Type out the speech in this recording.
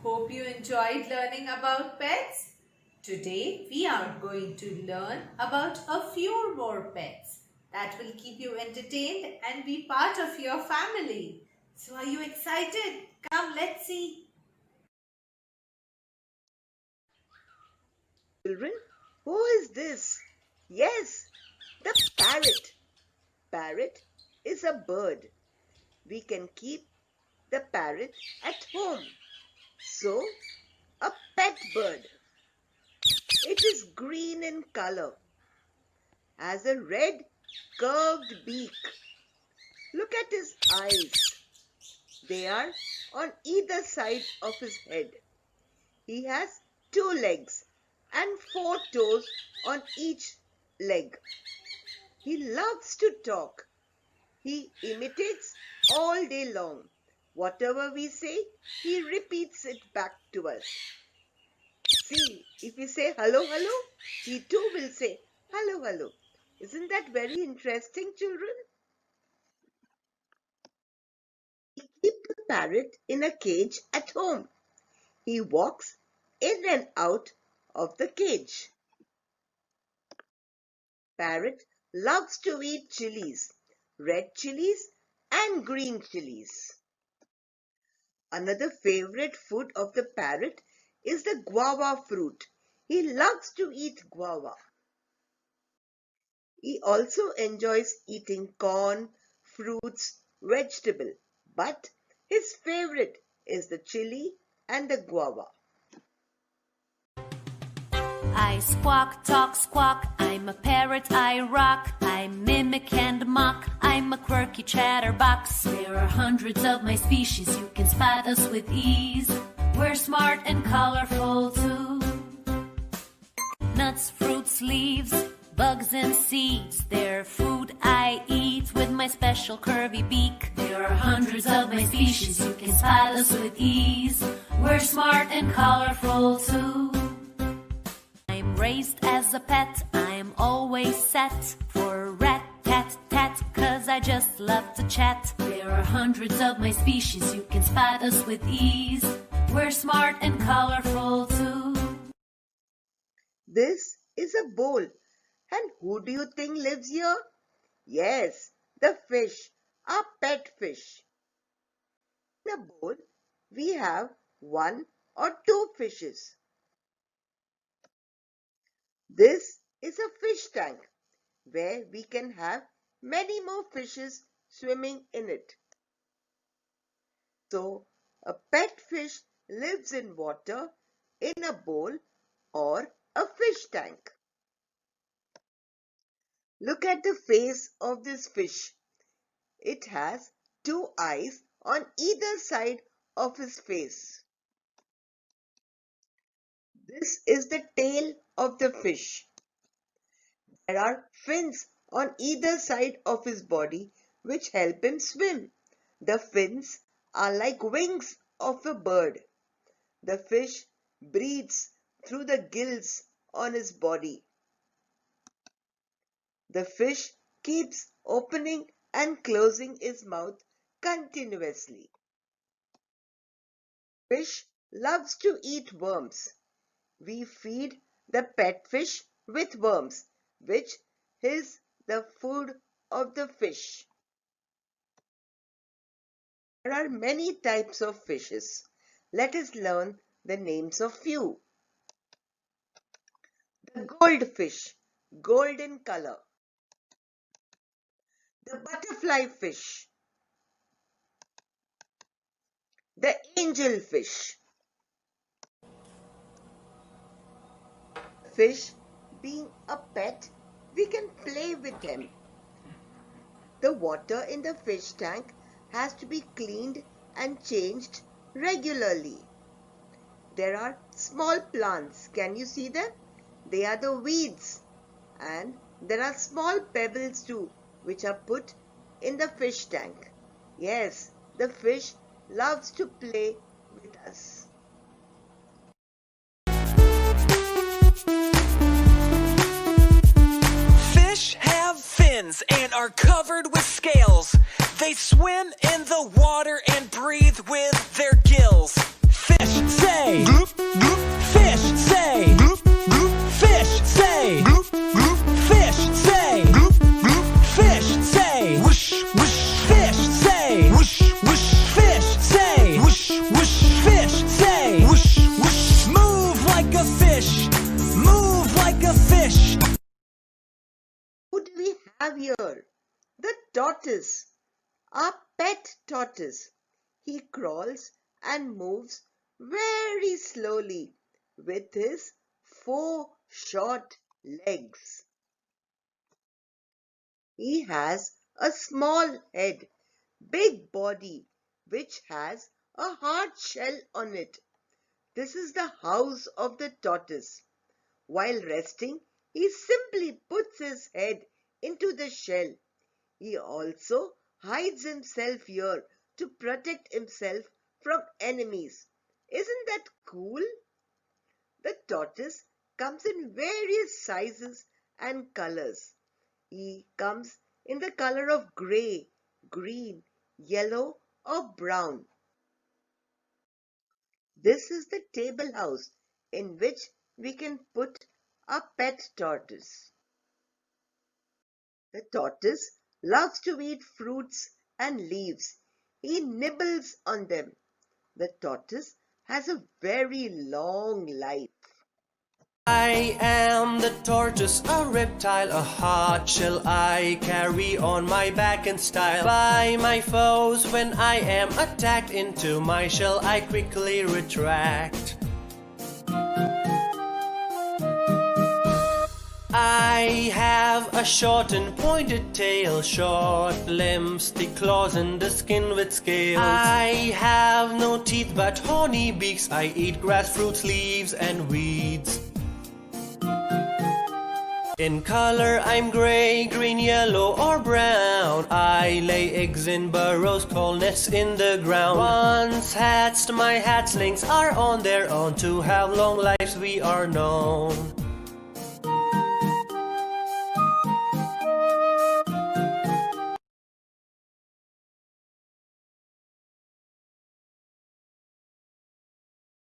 Hope you enjoyed learning about pets. Today we are going to learn about a few more pets that will keep you entertained and be part of your family. So are you excited? Come, let's see. Children, who is this? Yes, the parrot. Parrot is a bird. We can keep the parrot at home. So, a pet bird. It is green in color, has a red curved beak. Look at his eyes. They are on either side of his head. He has 2 legs and 4 toes on each leg. He loves to talk. He imitates all day long. Whatever we say, he repeats it back to us. See, if we say hello, hello, he too will say hello, hello. Isn't that very interesting, children? We keep the parrot in a cage at home. He walks in and out of the cage. Parrot loves to eat chilies, red chilies and green chilies. Another favorite food of the parrot is the guava fruit. He loves to eat guava. He also enjoys eating corn, fruits, vegetable, but his favorite is the chili and the guava. I squawk, talk, squawk, I'm a parrot, I rock, I mimic and mock, I'm a quirky chatterbox. There are hundreds of my species, you can spot us with ease. We're smart and colorful too. Nuts, fruits, leaves, bugs and seeds, they're food I eat with my special curvy beak. There are hundreds of my species, you can spot us with ease. We're smart and colorful too. Raised as a pet, I'm always set for rat, tat, tat, 'cause I just love to chat. There are hundreds of my species, you can spot us with ease. We're smart and colorful too. This is a bowl. And who do you think lives here? Yes, the fish, our pet fish. In a bowl, we have 1 or 2 fishes. This is a fish tank where we can have many more fishes swimming in it. So, a pet fish lives in water in a bowl or a fish tank. Look at the face of this fish. It has 2 eyes on either side of his face. This is the tail of the fish. There are fins on either side of his body which help him swim. The fins are like wings of a bird. The fish breathes through the gills on his body. The fish keeps opening and closing his mouth continuously. Fish loves to eat worms. We feed the pet fish with worms, which is the food of the fish. There are many types of fishes. Let us learn the names of few. The goldfish, golden color. The butterfly fish. The angelfish. Fish being a pet, we can play with him. The water in the fish tank has to be cleaned and changed regularly. There are small plants. Can you see them? They are the weeds. And there are small pebbles too, which are put in the fish tank. Yes, the fish loves to play with us. Fish have fins and are covered with scales. They swim in the water and breathe with their gills. Fish say have here the tortoise, our pet tortoise. He crawls and moves very slowly with his 4 short legs. He has a small head, big body, which has a hard shell on it. This is the house of the tortoise. While resting, he simply puts his head into the shell. He also hides himself here to protect himself from enemies. Isn't that cool? The tortoise comes in various sizes and colors. He comes in the color of grey, green, yellow or brown. This is the table house in which we can put a pet tortoise. The tortoise loves to eat fruits and leaves. He nibbles on them. The tortoise has a very long life. I am the tortoise, a reptile, a hard shell I carry on my back in style. By my foes when I am attacked, into my shell I quickly retract. I have a short and pointed tail, short limbs, thick claws and the skin with scales. I have no teeth but horny beaks, I eat grass, fruits, leaves and weeds. In color I'm gray, green, yellow or brown. I lay eggs in burrows, called nests in the ground. Once hatched, my hatchlings are on their own. To have long lives we are known.